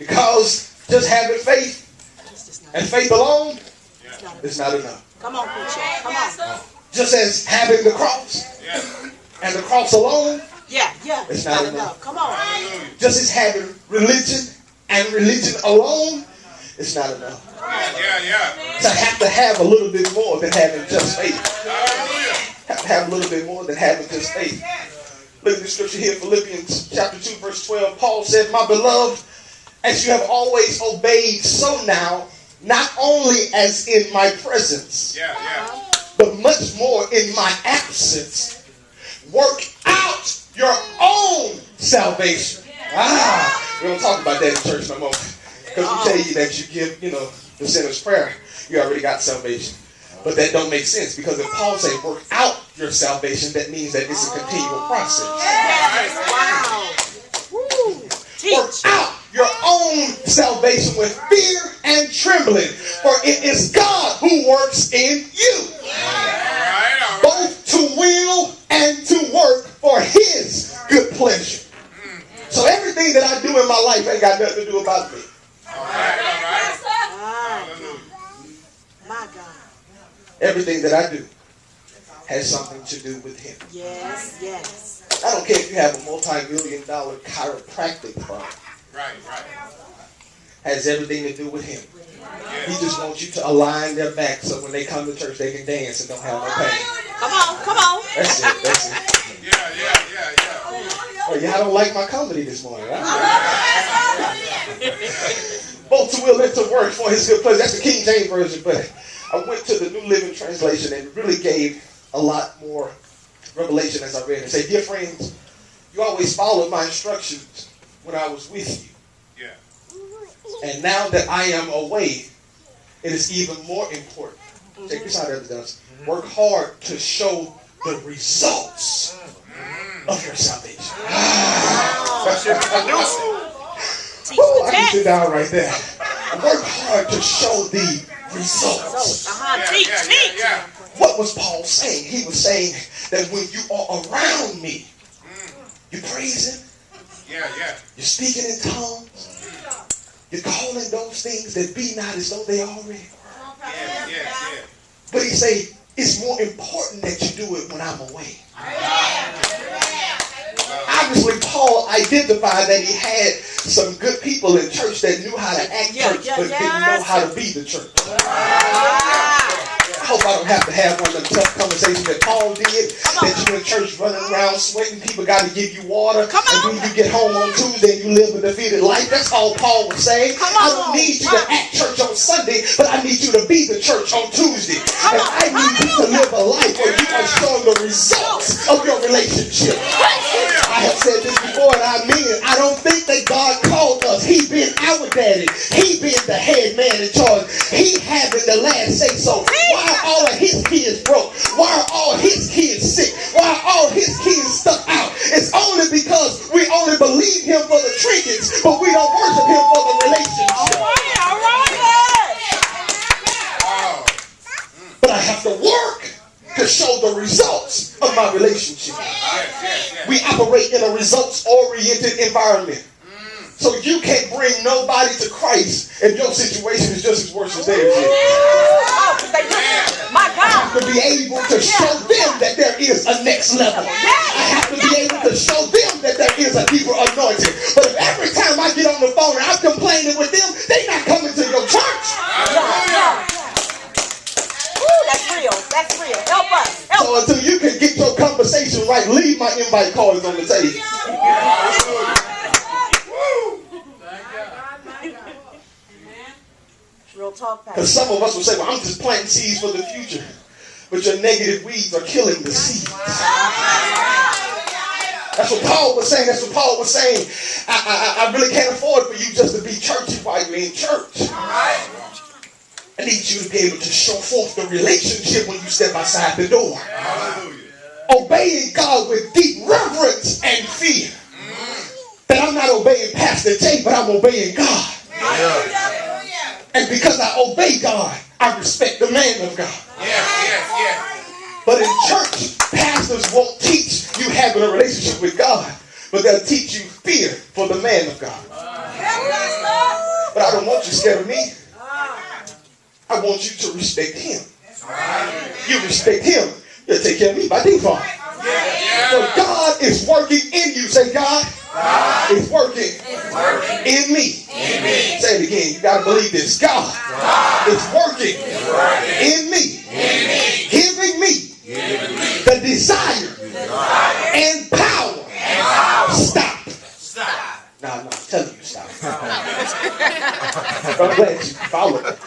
Because just having faith and faith alone is not enough. Come on, preacher. Come on. Just as having the cross and the cross alone, it's not enough. Come on. just as having religion and religion alone, it's not enough. So I have to have a little bit more than having just faith. Have to have a little bit more than having just faith. Look at the scripture here, Philippians chapter 2, verse 12. Paul said, "My beloved, as you have always obeyed, so now, not only as in my presence, but much more in my absence, work out your own salvation." We don't talk about that in church no more. Because we tell you that you give, the sinner's prayer, you already got salvation. But that don't make sense, because if Paul say work out your salvation, that means that it's a continual process. Work out your own salvation with fear and trembling, for it is God who works in you, both to will and to work for his good pleasure. So everything that I do in my life ain't got nothing to do about me. My God. Everything that I do has something to do with him. Yes. I don't care if you have a multi-million-dollar chiropractic firm. Has everything to do with him. He just wants you to align their back so when they come to church they can dance and don't have no pain. Come on. That's it. Oh, y'all don't like my comedy this morning, right? Both to will and to work for his good pleasure. That's the King James Version, but I went to the New Living Translation and it really gave a lot more revelation as I read it. It said, "Dear friends, you always followed my instructions when I was with you. And now that I am away, it is even more important." Check this out, evidence. "Work hard to show the results of your salvation." I can sit down right there. Work hard to show the results. What was Paul saying? He was saying that when you are around me, you praise him. You're speaking in tongues. You're calling those things that be not as though they already were. But he say it's more important that you do it when I'm away. Obviously, Paul identified that he had some good people in church that knew how to act church, but didn't know how to be the church. I hope I don't have to have one of the tough conversations that Paul did, that you in church running around sweating, people got to give you water, and when you get home on Tuesday and you live a defeated life. That's all Paul was saying. I don't need you to act church on Sunday, but I need you to be the church on Tuesday. And I need you to live a life where you are showing the results of your relationship. I have said this before and I mean it. I don't think that God called us. He been our daddy. He been the head man in charge. He having the last say so. Why are all of his kids broke? Why are all his kids sick? Why are all his kids stuck out? It's only because we only believe him for the trinkets, but we don't worship him for the relationship. All right. But I have to work to show the results of my relationship. We operate in a results-oriented environment. So you can't bring nobody to Christ if your situation is just as worse as theirs is. My God. I have to be able to show them that there is a next level. I have to be able to show them that there is a deeper anointing. But if every time I get on the phone and I'm complaining with them, they're not coming to your church. That's real. Help us. So until you can get your conversation right, leave my invite cards on the table. Real talk, because some of us will say, well, I'm just planting seeds for the future. But your negative weeds are killing the seeds. That's what Paul was saying. I really can't afford for you just to be churchy while you're in church. I need you to be able to show forth the relationship when you step outside the door. Obeying God with deep reverence and fear. That I'm not obeying Pastor Jay, but I'm obeying God. And because I obey God, I respect the man of God. But in church, pastors won't teach you having a relationship with God, but they'll teach you fear for the man of God. But I don't want you scared of me. I want you to respect him. You respect him, he'll take care of me by default. So God is working in you. Say, God is working in me. Say it again. You got to believe this. God is working in me. Giving me the desire and power. Stop. No, I'm telling you stop. I'm glad you followed it.